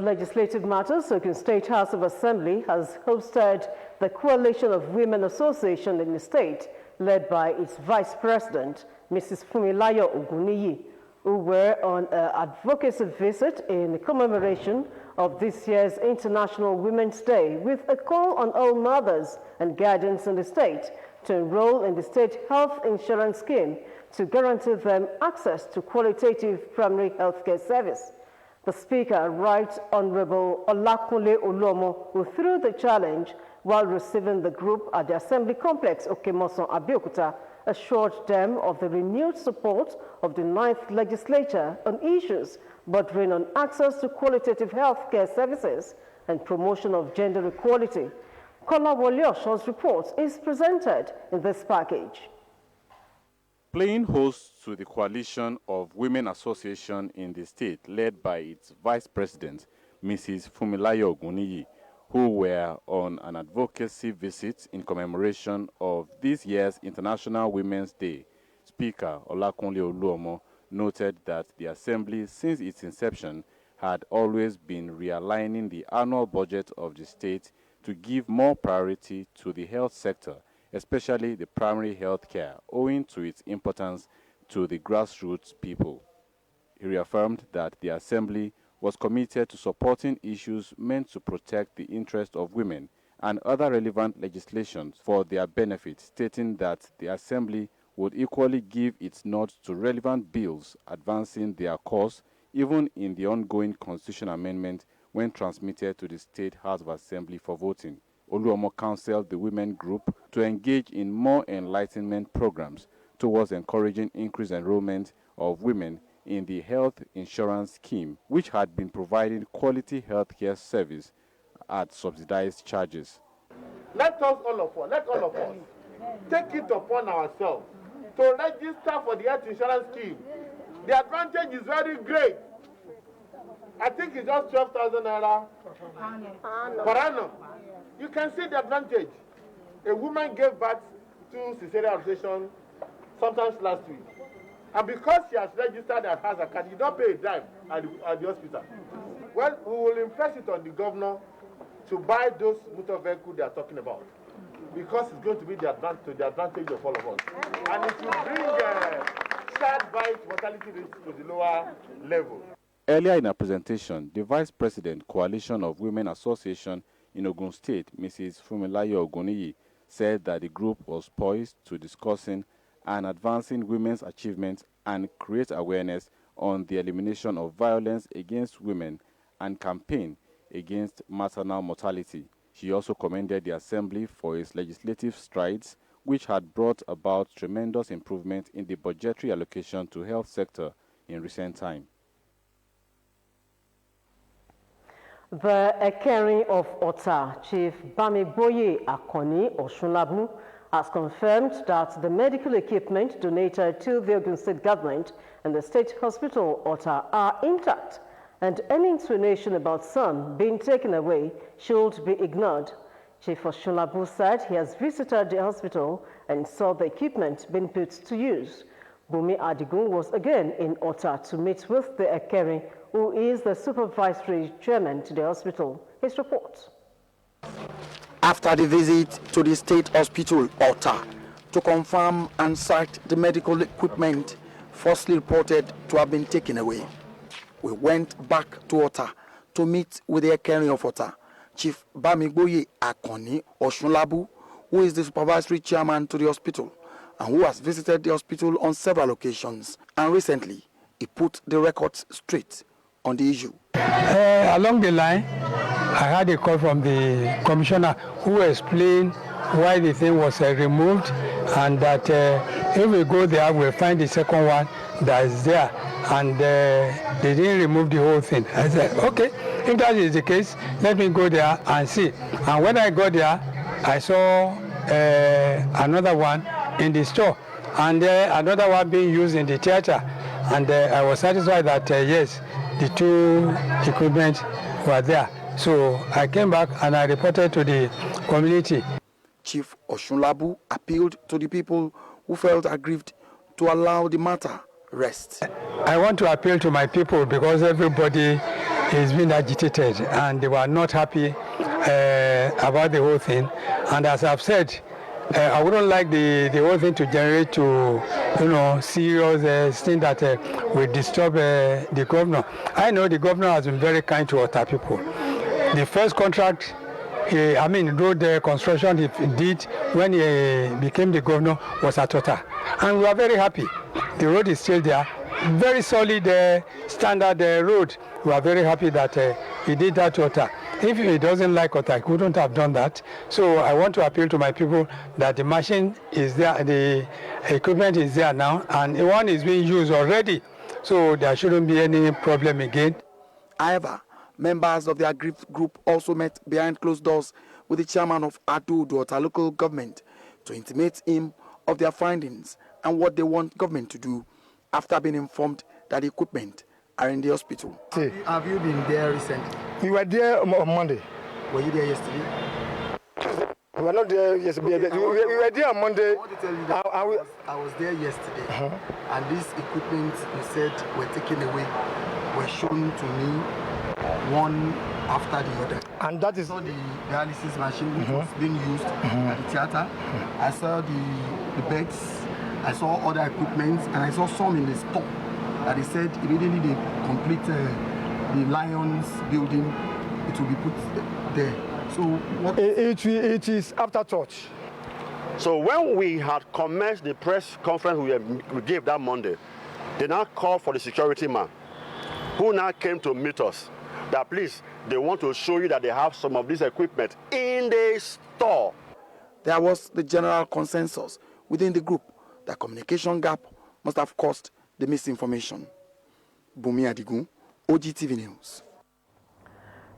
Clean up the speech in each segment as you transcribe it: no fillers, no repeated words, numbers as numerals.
legislative matters, Ogun State House of Assembly has hosted the Coalition of Women Association in the state, led by its Vice President, Mrs. Fumilayo Oguniyi, who were on an advocacy visit in commemoration of this year's International Women's Day, with a call on all mothers and guardians in the state to enroll in the state health insurance scheme to guarantee them access to qualitative primary health care service. The Speaker, Right Honorable Olakunle Oluomo, who threw the challenge while receiving the group at the Assembly Complex, Okemoson, Abeokuta, assured them of the renewed support of the 9th Legislature on issues bordering on access to qualitative health care services and promotion of gender equality. Kola Woliosho's report is presented in this package. Playing host to the Coalition of Women Association in the state, led by its Vice President, Mrs. Fumilayo Oguniyi, who were on an advocacy visit in commemoration of this year's International Women's Day, Speaker Olakunle Oluomo noted that the Assembly, since its inception, had always been realigning the annual budget of the state to give more priority to the health sector, especially the primary health care, owing to its importance to the grassroots people. He reaffirmed that the Assembly was committed to supporting issues meant to protect the interests of women and other relevant legislation for their benefit, stating that the Assembly would equally give its nod to relevant bills advancing their cause, even in the ongoing constitutional amendment when transmitted to the State House of Assembly for voting. Oluomo counseled the women group to engage in more enlightenment programs towards encouraging increased enrollment of women in the health insurance scheme, which had been providing quality health care service at subsidized charges. Let all of us take it upon ourselves to register for the health insurance scheme. The advantage is very great. I think it's just 12,000 naira per annum. You can see the advantage. A woman gave birth to cesarean section sometimes last week. And because she has registered and has a card, you don't pay a dime at the hospital. Well, we will impress it on the governor to buy those motor vehicles they are talking about, because it's going to be to the advantage of all of us. And it will bring child-birth mortality rates to the lower level. Earlier in her presentation, the Vice President, Coalition of Women Association in Ogun State, Mrs. Fumilayo Oguniyi, said that the group was poised to discussing and advancing women's achievements and create awareness on the elimination of violence against women and campaign against maternal mortality. She also commended the Assembly for its legislative strides, which had brought about tremendous improvement in the budgetary allocation to health sector in recent time. The Ekeri of Ota, Chief Bamiboye Akoni Oshunlabu, has confirmed that the medical equipment donated to the Ogun State government and the State Hospital Ota are intact, and any insinuation about some being taken away should be ignored. Chief Oshunlabu said he has visited the hospital and saw the equipment being put to use. Bumi Adigun was again in Ota to meet with the Ekeri, who is the supervisory chairman to the hospital. His report. After the visit to the State Hospital Ota to confirm and cite the medical equipment falsely reported to have been taken away, we went back to Ota to meet with the Ekeri of Ota, Chief Bamiboye Akoni Oshunlabu, who is the supervisory chairman to the hospital and who has visited the hospital on several occasions, and recently he put the records straight on the issue. Along the line, I had a call from the commissioner who explained why the thing was removed, and that if we go there, we'll find the second one that is there, and they didn't remove the whole thing. I said, okay, if that is the case, let me go there and see. And when I got there, I saw another one in the store, and another one being used in the theater, and I was satisfied that yes, the two equipment were there. So I came back and I reported to the community. Chief Oshunlabu appealed to the people who felt aggrieved to allow the matter rest. I want to appeal to my people because everybody is being agitated, and they were not happy about the whole thing. And as I've said, I wouldn't like the whole thing to generate to, serious thing that will disturb the governor. I know the governor has been very kind to Ota people. The first contract, road construction he did when he became the governor was at Ota, and we are very happy. The road is still there, very solid standard road. We are very happy that he did that to Ota. If he doesn't like Ota, he wouldn't have done that. So I want to appeal to my people that the machine is there, the equipment is there now, and one is being used already. So there shouldn't be any problem again. However, members of the aggrieved group also met behind closed doors with the chairman of Abeokuta local government to intimate him of their findings and what they want government to do after being informed that the equipment are in the hospital. Have you been there recently? We were there on Monday. Were you there yesterday? We were not there yesterday. We were there on Monday. I want to tell you that I was there yesterday, and these equipment you said were taken away were shown to me one after the other. And that is I saw the dialysis machine which was being used at the theater. I saw the beds. I saw other equipment, and I saw some in the store that they said immediately they complete the Lions building, it will be put there. So what? It is afterthought. So when we had commenced the press conference we gave that Monday, they now called for the security man, who now came to meet us. That please, they want to show you that they have some of this equipment in the store. There was the general consensus within the group that communication gap must have caused the misinformation. Bumi Adigun, OGTV News.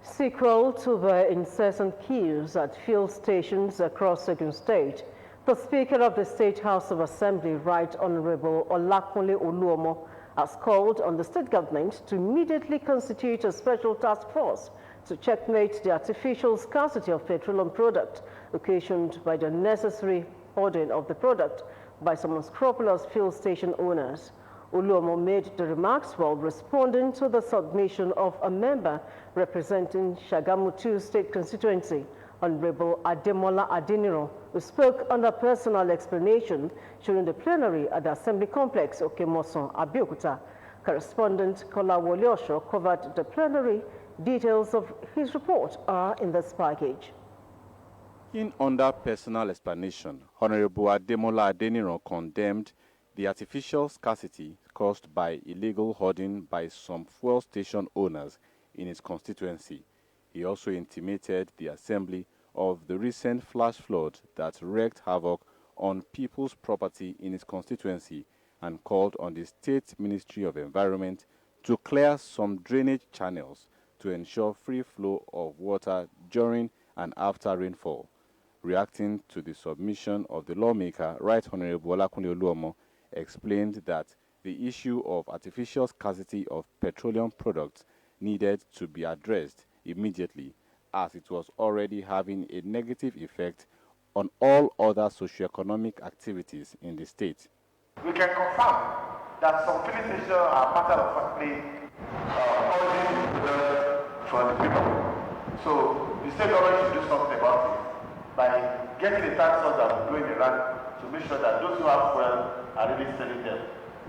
Sequel to the incessant queues at fuel stations across Ogun State, the Speaker of the State House of Assembly, Right Honorable Olakunle Oluomo, has called on the state government to immediately constitute a special task force to checkmate the artificial scarcity of petroleum product occasioned by the necessary hoarding of the product by some unscrupulous fuel station owners. Oluomo made the remarks while responding to the submission of a member representing Shagamu 2 State Constituency, Honorable Ademola Adeniro, who spoke under personal explanation during the plenary at the Assembly Complex, Okemoson, Abeokuta. Correspondent Kola Woliosho covered the plenary. Details of his report are in this package. In under personal explanation, Honorable Ademola Adeniro condemned the artificial scarcity caused by illegal hoarding by some fuel station owners in his constituency. He also intimated the Assembly of the recent flash flood that wreaked havoc on people's property in his constituency and called on the State Ministry of Environment to clear some drainage channels to ensure free flow of water during and after rainfall. Reacting to the submission of the lawmaker, Right Honorable Olakunle Oluomo explained that the issue of artificial scarcity of petroleum products needed to be addressed immediately, as it was already having a negative effect on all other socioeconomic activities in the state. We can confirm that some filling stations are part of factory for the people. So the state government should do something about it by getting the tax laws that will go in the run to make sure that those who have fuel are really selling them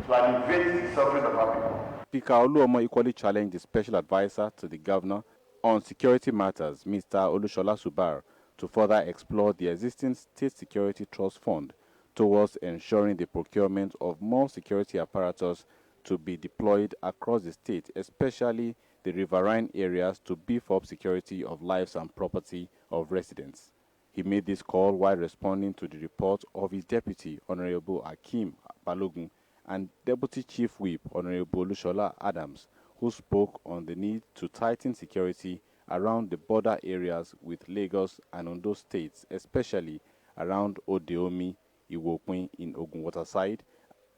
to alleviate the suffering of our people. Speaker Oluomo equally challenged the special advisor to the governor on security matters, Mr. Olushola Subar, to further explore the existing State Security Trust Fund towards ensuring the procurement of more security apparatus to be deployed across the state, especially the riverine areas, to beef up security of lives and property of residents. He made this call while responding to the report of his deputy, Honorable Akeem Balogun, and Deputy Chief Whip, Honorable Olushola Adams, who spoke on the need to tighten security around the border areas with Lagos and Ondo states, especially around Odeomi, Iwopin in Ogun Waterside,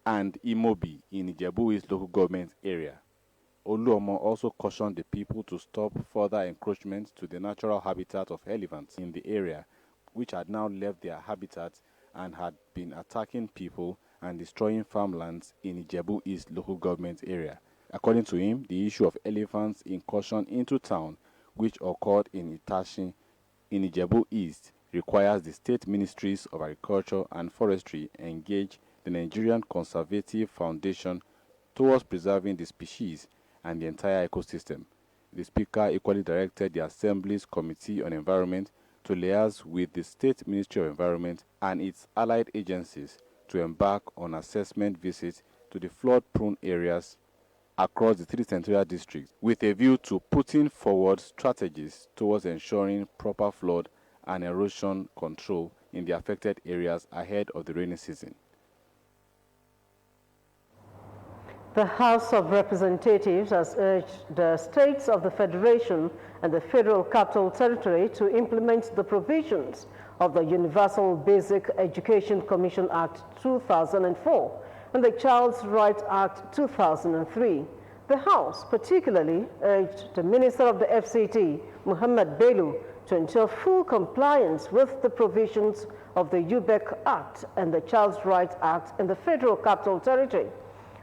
and Imobi in Ijebu East local government area. Oluomo also cautioned the people to stop further encroachment to the natural habitat of elephants in the area, which had now left their habitat and had been attacking people and destroying farmlands in Ijebu East local government area. According to him, the issue of elephants' incursion into town, which occurred in Itashi in Ijebu East, requires the state ministries of agriculture and forestry engage the Nigerian Conservative Foundation towards preserving the species and the entire ecosystem. The Speaker equally directed the Assembly's Committee on Environment to liaise with the State Ministry of Environment and its allied agencies to embark on assessment visits to the flood-prone areas across the 3 senatorial districts with a view to putting forward strategies towards ensuring proper flood and erosion control in the affected areas ahead of the rainy season. The House of Representatives has urged the states of the Federation and the Federal Capital Territory to implement the provisions of the Universal Basic Education Commission Act 2004 and the Child's Rights Act 2003. The House particularly urged the Minister of the FCT, Muhammad Bello, to ensure full compliance with the provisions of the UBEC Act and the Child's Rights Act in the Federal Capital Territory,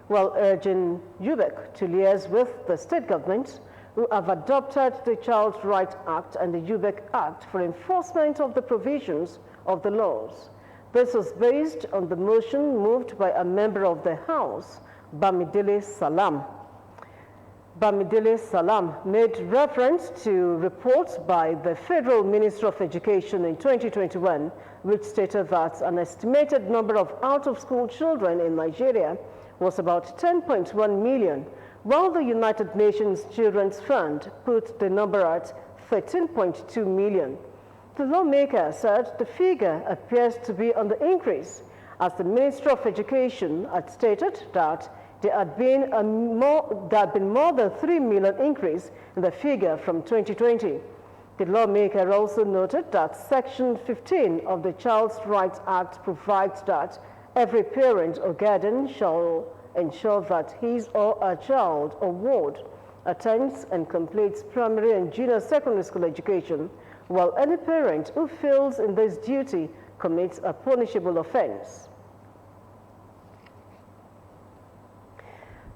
while urging UBEC to liaise with the state governments who have adopted the Child's Rights Act and the UBEC Act for enforcement of the provisions of the laws. This was based on the motion moved by a member of the House, Bamidele Salam. Bamidele Salam made reference to reports by the Federal Ministry of Education in 2021, which stated that an estimated number of out-of-school children in Nigeria was about 10.1 million, while the United Nations Children's Fund put the number at 13.2 million. The lawmaker said the figure appears to be on the increase, as the Ministry of Education had stated that there had been more than 3 million increase in the figure from 2020. The lawmaker also noted that Section 15 of the Child's Rights Act provides that every parent or guardian shall ensure that his or her child or ward attends and completes primary and junior secondary school education, while any parent who fails in this duty commits a punishable offense.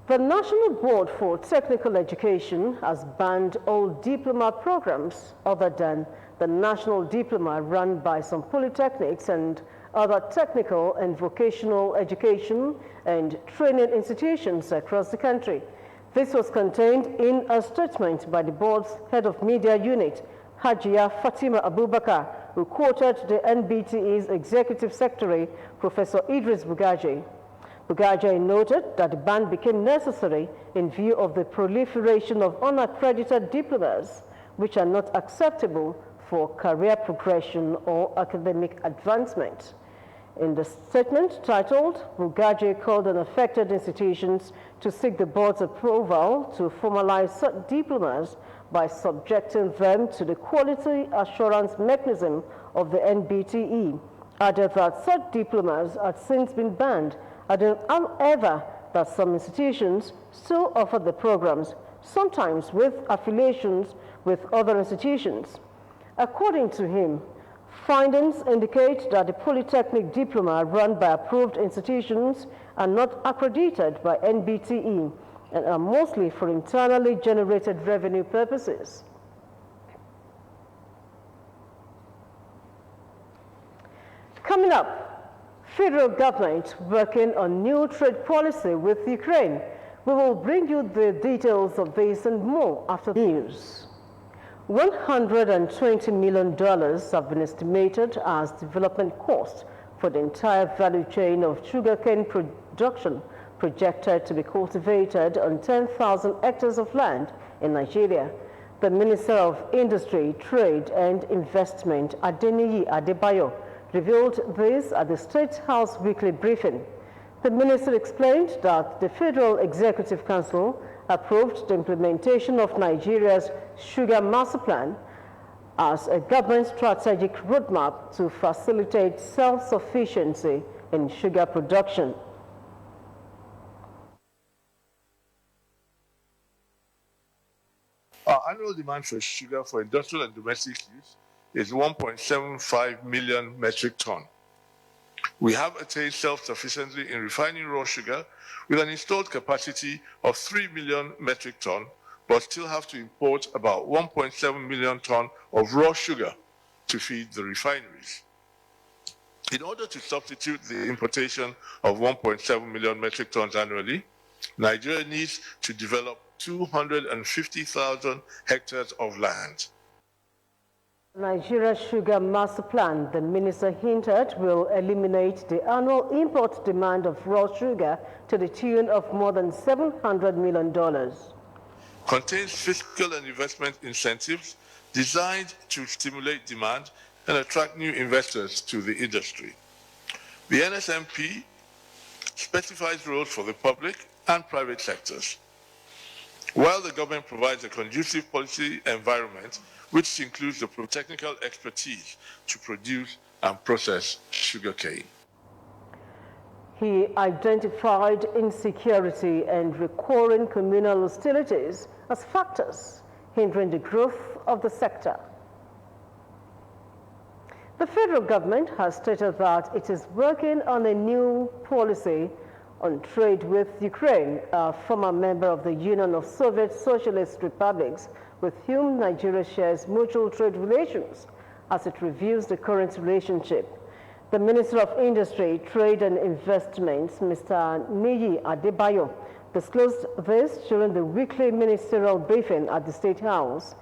The National Board for Technical Education has banned all diploma programs other than the National Diploma run by some polytechnics and other technical and vocational education and training institutions across the country. This was contained in a statement by the board's head of media unit, Hajiya Fatima Abubakar, who quoted the NBTE's executive secretary, Professor Idris Bugaji. Bugaji noted that the ban became necessary in view of the proliferation of unaccredited diplomas, which are not acceptable for career progression or academic advancement. In the statement titled, Bugaji called on affected institutions to seek the board's approval to formalize such diplomas by subjecting them to the quality assurance mechanism of the NBTE, added that such diplomas had since been banned, adding, however, that some institutions still offer the programs, sometimes with affiliations with other institutions. According to him, findings indicate that the polytechnic diploma run by approved institutions are not accredited by NBTE and are mostly for internally generated revenue purposes. Coming up, federal government working on new trade policy with Ukraine. We will bring you the details of this and more after the news. $120 million have been estimated as development costs for the entire value chain of sugarcane production projected to be cultivated on 10,000 hectares of land in Nigeria. The Minister of Industry, Trade and Investment, Adeniyi Adebayo, revealed this at the State House weekly briefing. The minister explained that the Federal Executive Council approved the implementation of Nigeria's Sugar Master Plan as a government strategic roadmap to facilitate self-sufficiency in sugar production. Our annual demand for sugar for industrial and domestic use is 1.75 million metric ton. We have attained self-sufficiency in refining raw sugar with an installed capacity of 3 million metric tons, but still have to import about 1.7 million tons of raw sugar to feed the refineries. In order to substitute the importation of 1.7 million metric tons annually, Nigeria needs to develop 250,000 hectares of land. Nigeria Sugar Master Plan, the minister hinted, will eliminate the annual import demand of raw sugar to the tune of more than $700 million. Contains fiscal and investment incentives designed to stimulate demand and attract new investors to the industry. The NSMP specifies roles for the public and private sectors, while the government provides a conducive policy environment which includes the technical expertise to produce and process sugarcane. He identified insecurity and recurring communal hostilities as factors hindering the growth of the sector. The federal government has stated that it is working on a new policy on trade with Ukraine, a former member of the Union of Soviet Socialist Republics, with whom Nigeria shares mutual trade relations, as it reviews the current relationship. The Minister of Industry, Trade and Investments, Mr. Niyi Adebayo, disclosed this during the weekly ministerial briefing at the State House.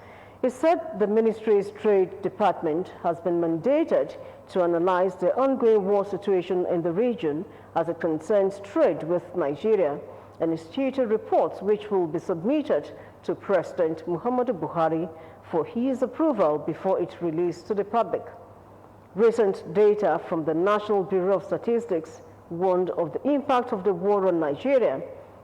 He said the ministry's trade department has been mandated to analyze the ongoing war situation in the region as it concerns trade with Nigeria and instituted reports which will be submitted to President Muhammadu Buhari for his approval before it's released to the public. Recent data from the National Bureau of Statistics warned of the impact of the war on Nigeria,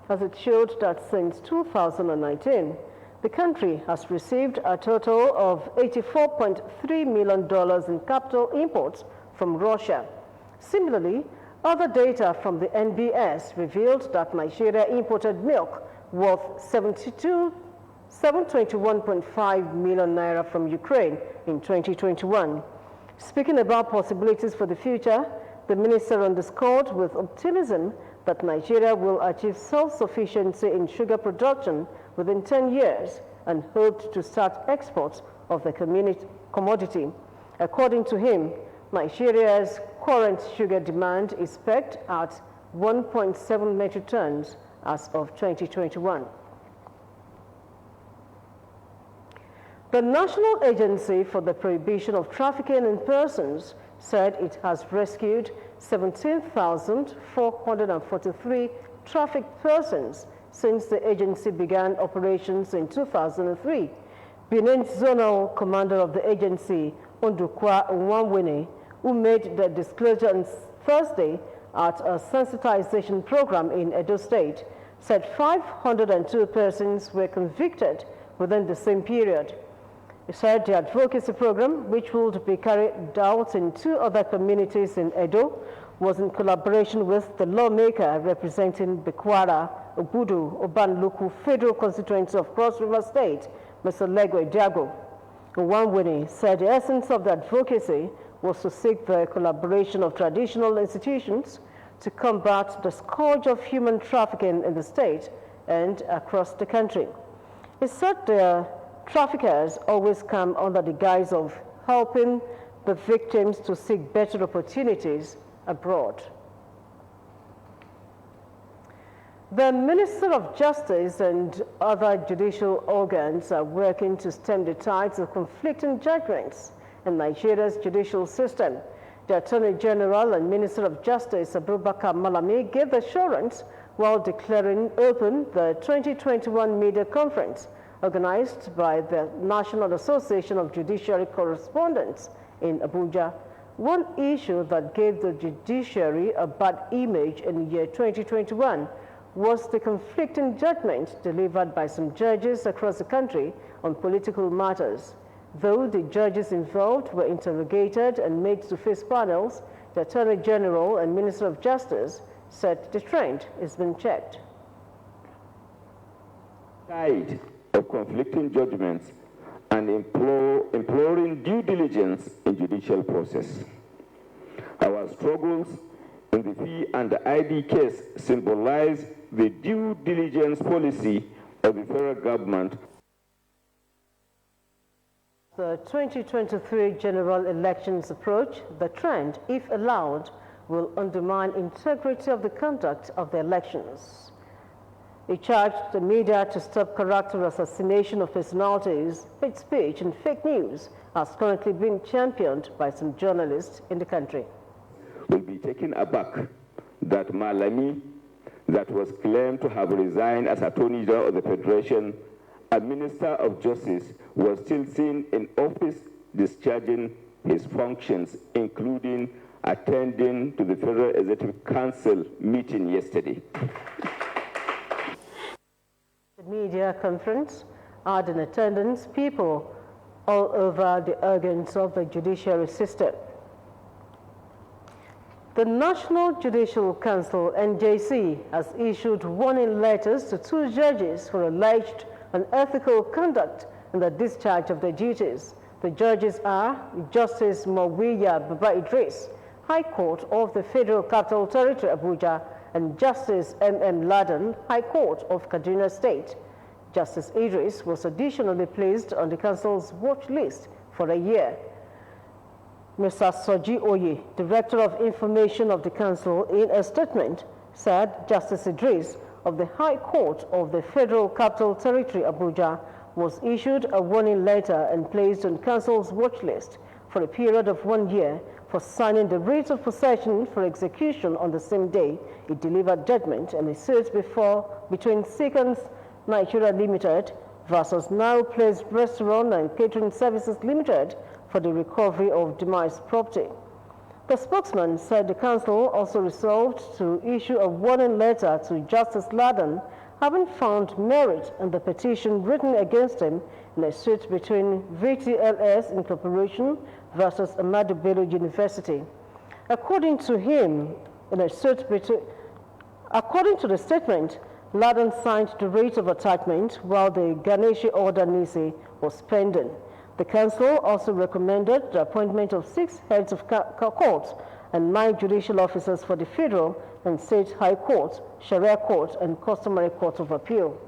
as it showed that since 2019, the country has received a total of $84.3 million in capital imports from Russia. Similarly, other data from the NBS revealed that Nigeria imported milk worth 721.5 million naira from Ukraine in 2021. Speaking about possibilities for the future, the minister underscored with optimism that Nigeria will achieve self-sufficiency in sugar production within 10 years and hoped to start exports of the commodity. According to him, Nigeria's current sugar demand is pegged at 1.7 metric tons as of 2021. The National Agency for the Prohibition of Trafficking in Persons said it has rescued 17,443 trafficked persons since the agency began operations in 2003. Benin's zonal commander of the agency, Ondukwa Nwanwene, who made the disclosure on Thursday at a sensitization program in Edo State, said 502 persons were convicted within the same period. He said the advocacy program, which would be carried out in 2 other communities in Edo, was in collaboration with the lawmaker representing Bekwara, Obudu, Obanluku Federal Constituency of Cross River State, Mr. Lego Diago. Nwanwene said the essence of the advocacy was to seek the collaboration of traditional institutions to combat the scourge of human trafficking in the state and across the country. He said the traffickers always come under the guise of helping the victims to seek better opportunities abroad. The Minister of Justice and other judicial organs are working to stem the tides of conflicting judgments in Nigeria's judicial system. The Attorney General and Minister of Justice, Abubakar Malami, gave assurance while declaring open the 2021 media conference organized by the National Association of Judiciary Correspondents in Abuja. One issue that gave the judiciary a bad image in the year 2021 was the conflicting judgment delivered by some judges across the country on political matters. Though the judges involved were interrogated and made to face panels, the Attorney General and Minister of Justice said the trend has been checked. Tide of conflicting judgments and imploring due diligence in judicial process. Our struggles in the fee and the ID case symbolize the due diligence policy of the federal government. The 2023 general elections approach, the trend, if allowed, will undermine integrity of the conduct of the elections. It charged the media to stop character assassination of personalities, hate speech, and fake news as currently being championed by some journalists in the country. Will be taken aback that Malami, that was claimed to have resigned as Attorney General of the Federation, a Minister of Justice, was still seen in office discharging his functions, including attending to the Federal Executive Council meeting yesterday. The media conference had in attendance people all over the organs of the judiciary system. The National Judicial Council, NJC, has issued warning letters to 2 judges for alleged unethical conduct in the discharge of their duties. The judges are Justice Mawiya Baba Idris, High Court of the Federal Capital Territory, Abuja, and Justice M.M. Laden, High Court of Kaduna State. Justice Idris was additionally placed on the Council's watch list for a year. Mr. Soji Oye, Director of Information of the Council, in a statement said Justice Idris of the High Court of the Federal Capital Territory, Abuja, was issued a warning letter and placed on Council's watch list for a period of 1 year for signing the writ of possession for execution on the same day it delivered judgment and a suit between Seconds Nigeria Limited versus Now Place Restaurant and Catering Services Limited for the recovery of demised property. The spokesman said the council also resolved to issue a warning letter to Justice Laden, having found merit in the petition written against him in a suit between VTLS Incorporation versus Ahmadu Bello University. According to him, according to the statement, Laden signed the writ of attachment while the Ganeshi Order Nisi was pending. The council also recommended the appointment of 6 heads of courts and 9 judicial officers for the federal and state high courts, Sharia court, and customary court of appeal.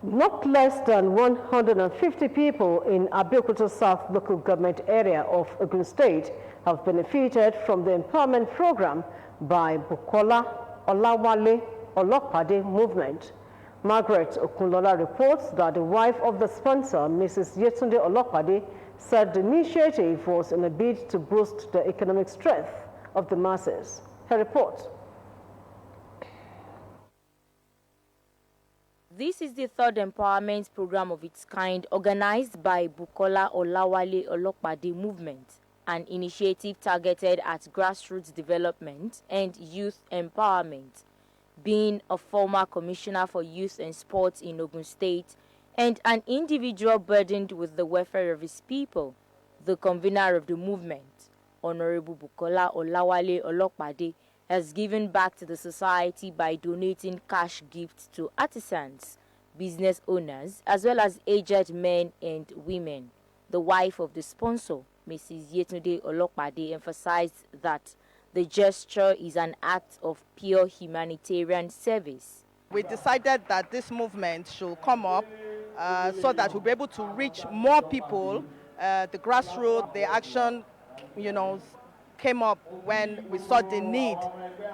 Not less than 150 people in Abeokuta South local government area of Ogun State have benefited from the empowerment program by Bukola Olawale Olokpade movement. Margaret Okunlola reports that the wife of the sponsor, Mrs. Yetunde Olokpade, said the initiative was in a bid to boost the economic strength of the masses. Her report. This is the 3rd empowerment program of its kind organized by Bukola Olawale Olokpade movement, an initiative targeted at grassroots development and youth empowerment. Being a former commissioner for youth and sports in Ogun State and an individual burdened with the welfare of his people, the convener of the movement, Honorable Bukola Olawale Olokpade, has given back to the society by donating cash gifts to artisans, business owners, as well as aged men and women. The wife of the sponsor, Mrs. Yetunde Olokpade, emphasized that the gesture is an act of pure humanitarian service. We decided that this movement should come up so that we'll be able to reach more people. The grassroots, the action, came up when we saw the need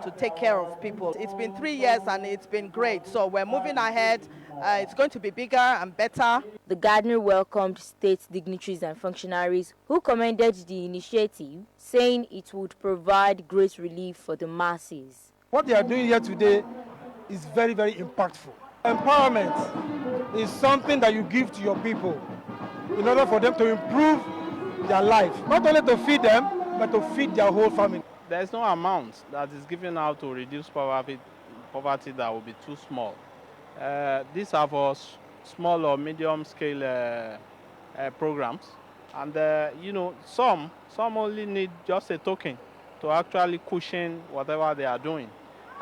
to take care of people. It's been 3 years and it's been great. So we're moving ahead. It's going to be bigger and better. The gardener welcomed state dignitaries and functionaries who commended the initiative, saying it would provide great relief for the masses. What they are doing here today is very, very impactful. Empowerment is something that you give to your people in order for them to improve their life, not only to feed them, but to feed their whole family. There is no amount that is given out to reduce poverty that will be too small. These are for small or medium scale programs, and some only need just a token to actually cushion whatever they are doing,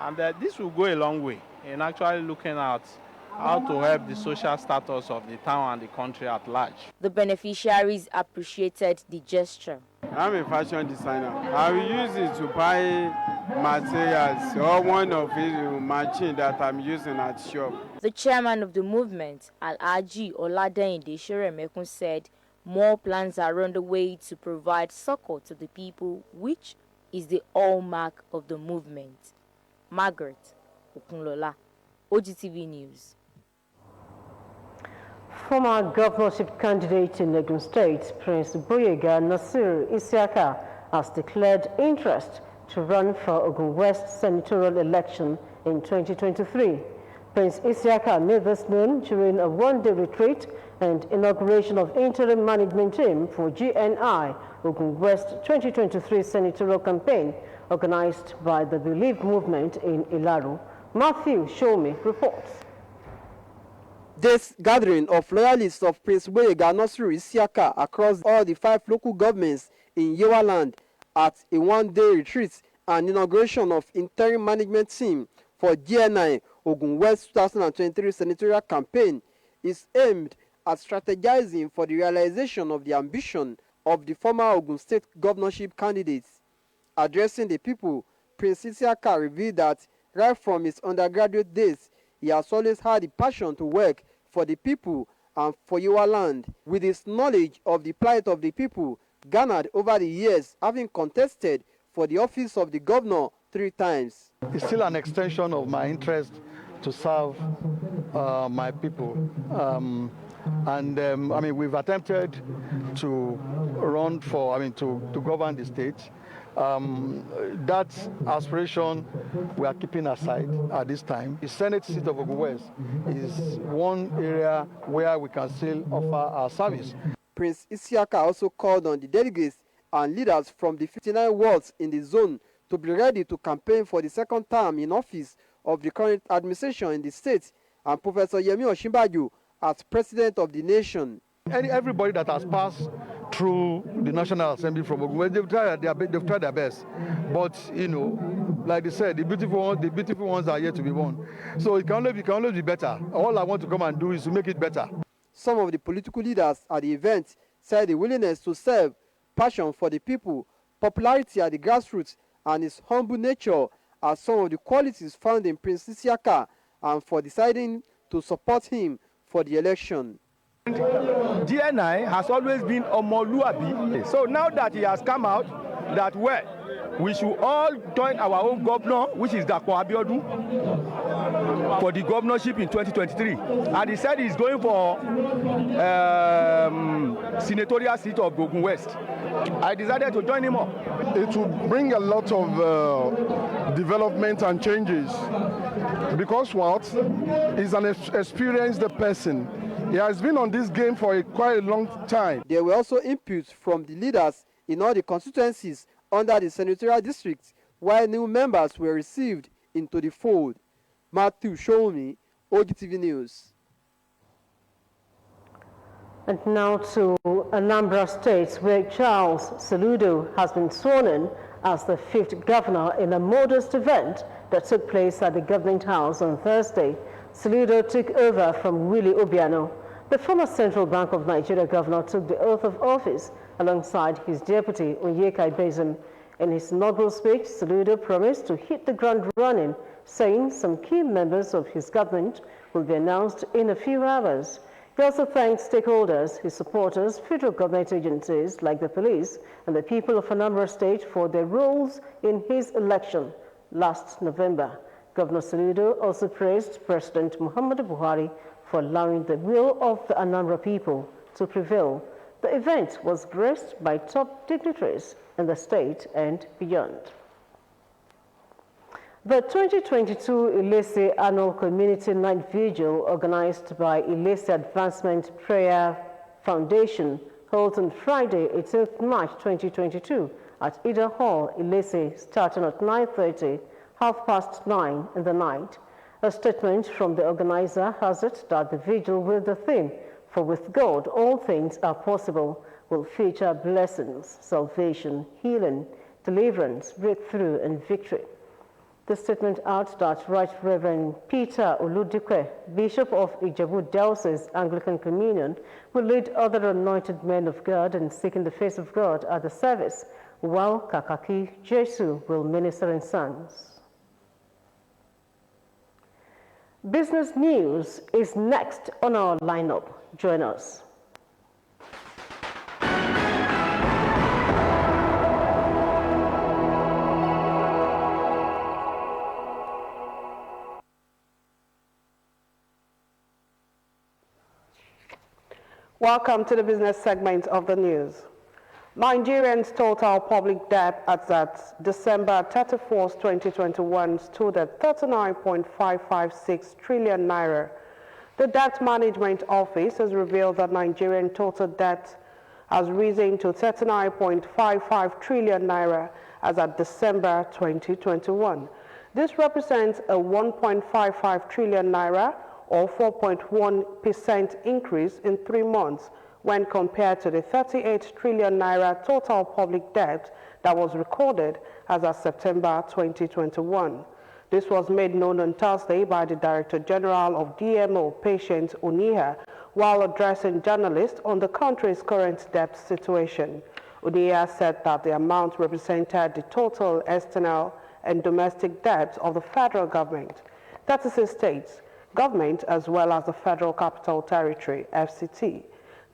and this will go a long way in actually looking at how to help the social status of the town and the country at large. The beneficiaries appreciated the gesture. I'm a fashion designer. I will use it to buy materials or one of the machine that I'm using at shop. The chairman of the movement, Alhaji Oladeyinde Seremekun, said more plans are on the way to provide succor to the people, which is the hallmark of the movement. Margaret Okunlola, OGTV News. Former governorship candidate in Ogun State, Prince Boyega Nasir Isiaka, has declared interest to run for Ogun West senatorial election in 2023. Prince Isiaka made this known during a one-day retreat and inauguration of interim management team for GNI Ogun West 2023 senatorial campaign organized by the Believe movement in Ilaro. Matthew Shomi reports. This gathering of loyalists of Prince Boyega Nasir Isiaka across all the 5 local governments in Yewa land at a one-day retreat and inauguration of interim management team for GNI Ogun West 2023 senatorial campaign is aimed at strategizing for the realization of the ambition of the former Ogun State governorship candidates. Addressing the people, Prince Isiaka revealed that right from his undergraduate days, he has always had a passion to work for the people and for Yewa land, with his knowledge of the plight of the people garnered over the years, having contested for the office of the governor 3 times. It's still an extension of my interest to serve my people. I mean, we've attempted to run for, to govern the state. That aspiration we are keeping aside at this time. The Senate seat of Ogun West is one area where we can still offer our service. Prince Isiaka also called on the delegates and leaders from the 59 wards in the zone to be ready to campaign for the second term in office of the current administration in the state and Professor Yemi Osinbajo as president of the nation. Everybody that has passed through the National Assembly from Ogun West, they've tried their best. But, you know, like they said, the beautiful ones are yet to be won. So it can only be better. All I want to come and do is to make it better. Some of the political leaders at the event said the willingness to serve, passion for the people, popularity at the grassroots, and his humble nature are some of the qualities found in Prince Isiaka, and for deciding to support him for the election. GNI has always been Omoluabi. So now that he has come out, that we should all join our own governor, which is Dapo Abiodun, for the governorship in 2023. And he said he's going for senatorial seat of Ogun West. I decided to join him up. It will bring a lot of development and changes, because he's an experienced person. He has been on this game for quite a long time. There were also inputs from the leaders in all the constituencies under the senatorial districts, while new members were received into the fold. Matthew Shomi, OGTV News. And now to Anambra State, where Charles Soludo has been sworn in as the 5th governor in a modest event that took place at the Government House on Thursday. Soludo took over from Willie Obiano. The former Central Bank of Nigeria governor took the oath of office alongside his deputy, Onyeka Ibezim. In his inaugural speech, Soludo promised to hit the ground running, saying some key members of his government will be announced in a few hours. He also thanked stakeholders, his supporters, federal government agencies like the police, and the people of Anambra State for their roles in his election last November. Governor Soludo also praised President Muhammadu Buhari for allowing the will of the Anambra people to prevail. The event was graced by top dignitaries in the state and beyond. The 2022 Ilese Annual Community Night Vigil, organized by Ilese Advancement Prayer Foundation, held on Friday, 18th March 2022 at Ida Hall, Ilese, starting at 9:30, 9:30 in the night. A statement from the organizer has it that the vigil with the theme, "For with God all things are possible," will feature blessings, salvation, healing, deliverance, breakthrough, and victory. The statement out that Right Reverend Peter Oludikwe, Bishop of Ijebu Diocese Anglican Communion, will lead other anointed men of God in seeking the face of God at the service, while Kakaki Jesu will minister in songs. Business news is next on our lineup. Join us. Welcome to the business segment of the news. Nigerians' total public debt as at December 31st, 2021 stood at 39.556 trillion naira. The Debt Management Office has revealed that Nigerian total debt has risen to 39.55 trillion naira as at December 2021. This represents a 1.55 trillion naira or 4.1% increase in 3 months when compared to the 38 trillion naira total public debt that was recorded as of September 2021. This was made known on Thursday by the Director General of DMO, Patience Oniha, while addressing journalists on the country's current debt situation. Oniha said that the amount represented the total external and domestic debt of the federal government, 36 states, government as well as the Federal Capital Territory, FCT.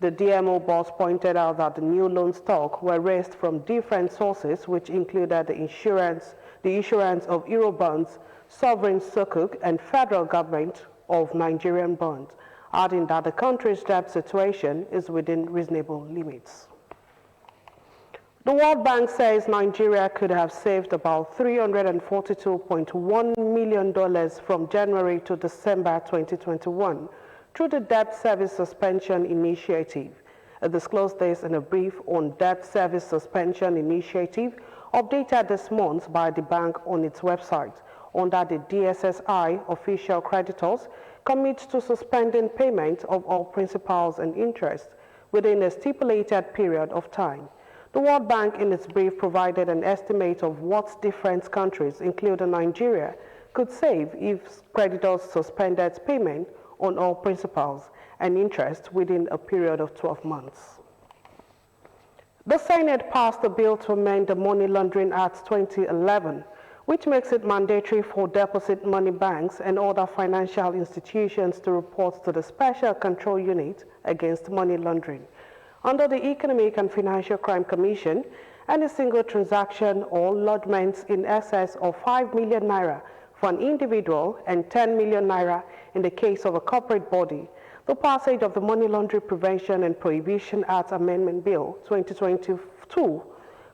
The DMO boss pointed out that the new loan stock were raised from different sources, which included the issuance of Eurobonds, sovereign sukuk, and federal government of Nigerian bonds, adding that the country's debt situation is within reasonable limits. The World Bank says Nigeria could have saved about $342.1 million from January to December 2021 through the Debt Service Suspension Initiative. It disclosed this in a brief on Debt Service Suspension Initiative updated this month by the bank on its website. Under the DSSI, official creditors commit to suspending payment of all principals and interest within a stipulated period of time. The World Bank in its brief provided an estimate of what different countries, including Nigeria, could save if creditors suspended payment on all principals and interest within a period of 12 months. The Senate passed a bill to amend the Money Laundering Act 2011, which makes it mandatory for deposit money banks and other financial institutions to report to the Special Control Unit against Money Laundering under the Economic and Financial Crime Commission, any single transaction or lodgements in excess of 5 million naira for an individual and 10 million naira in the case of a corporate body. The passage of the Money Laundering Prevention and Prohibition Act Amendment Bill 2022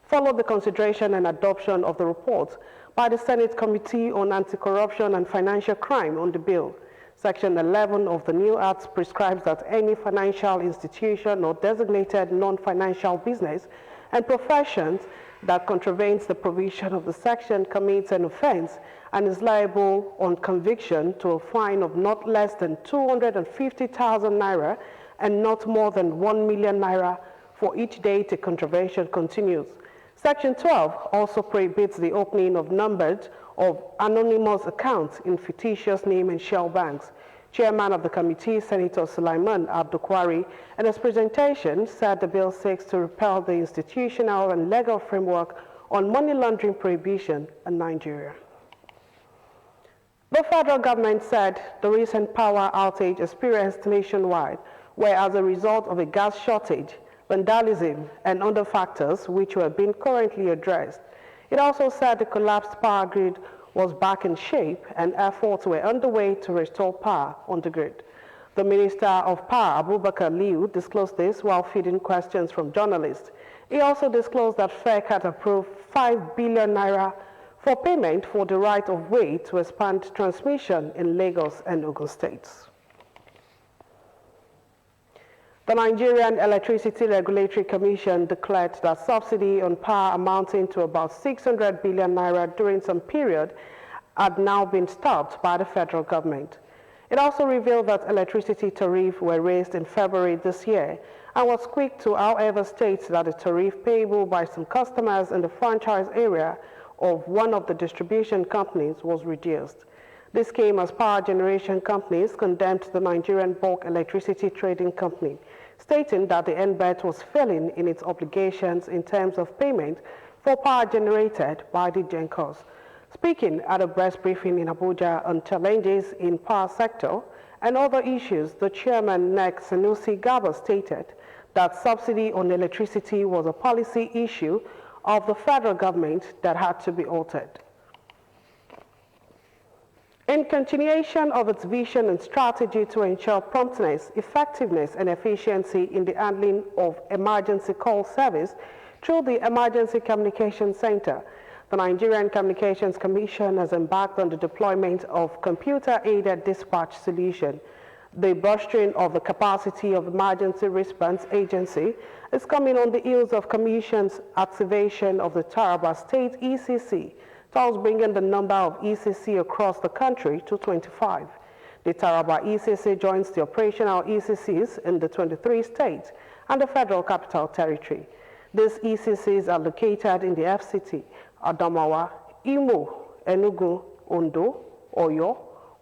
followed the consideration and adoption of the report by the Senate Committee on Anti-Corruption and Financial Crime on the bill. Section 11 of the new Act prescribes that any financial institution or designated non-financial business and professions that contravenes the provision of the section commits an offense and is liable on conviction to a fine of not less than 250,000 naira and not more than 1 million naira for each day the contravention continues. Section 12 also prohibits the opening of numbered of anonymous accounts in fictitious name and shell banks. Chairman of the committee, Senator Sulaiman Abdukwari, in his presentation said the bill seeks to repeal the institutional and legal framework on money laundering prohibition in Nigeria. The federal government said the recent power outage experienced nationwide were as a result of a gas shortage, vandalism, and other factors which were being currently addressed. It also said the collapsed power grid was back in shape and efforts were underway to restore power on the grid. The Minister of Power, Abubakar Liu, disclosed this while fielding questions from journalists. He also disclosed that FEC had approved 5 billion naira for payment for the right of way to expand transmission in Lagos and Ogun states. The Nigerian Electricity Regulatory Commission declared that subsidy on power amounting to about 600 billion naira during some period had now been stopped by the federal government. It also revealed that electricity tariffs were raised in February this year and was quick to, however, state that the tariff payable by some customers in the franchise area of one of the distribution companies was reduced. This came as power generation companies condemned the Nigerian Bulk Electricity Trading Company, stating that the NBET was failing in its obligations in terms of payment for power generated by the GENCOs. Speaking at a press briefing in Abuja on challenges in power sector and other issues, the chairman, NEC Sanusi Garba, stated that subsidy on electricity was a policy issue of the federal government that had to be altered. In continuation of its vision and strategy to ensure promptness, effectiveness, and efficiency in the handling of emergency call service through the Emergency Communications Center, the Nigerian Communications Commission has embarked on the deployment of computer-aided dispatch solution. The bolstering of the capacity of emergency response agency is coming on the heels of Commission's activation of the Taraba State ECC, thus bringing the number of ECC across the country to 25. The Taraba ECC joins the operational ECCs in the 23 states and the Federal Capital Territory. These ECCs are located in the FCT, Adamawa, Imo, Enugu, Ondo, Oyo,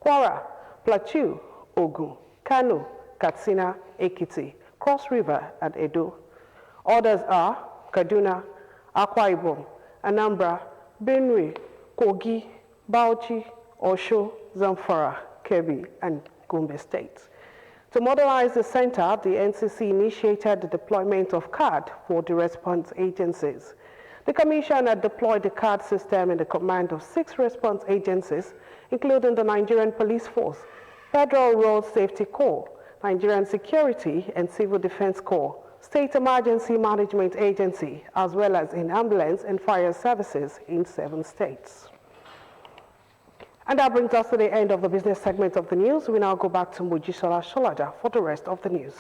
Kwara, Plateau, Ogun, Kano, Katsina, Ekiti, Cross River, and Edo. Others are Kaduna, Akwa Ibom, Anambra, Benue, Kogi, Bauchi, Osho, Zamfara, Kebbi, and Gombe states. To modernize the center, the NCC initiated the deployment of CAD for the response agencies. The Commission had deployed the CAD system in the command of 6 response agencies, including the Nigerian Police Force, Federal Road Safety Corps, Nigerian Security and Civil Defense Corps, State Emergency Management Agency, as well as in ambulance and fire services in 7 states. And that brings us to the end of the business segment of the news. We now go back to Mojisola Sholaja for the rest of the news.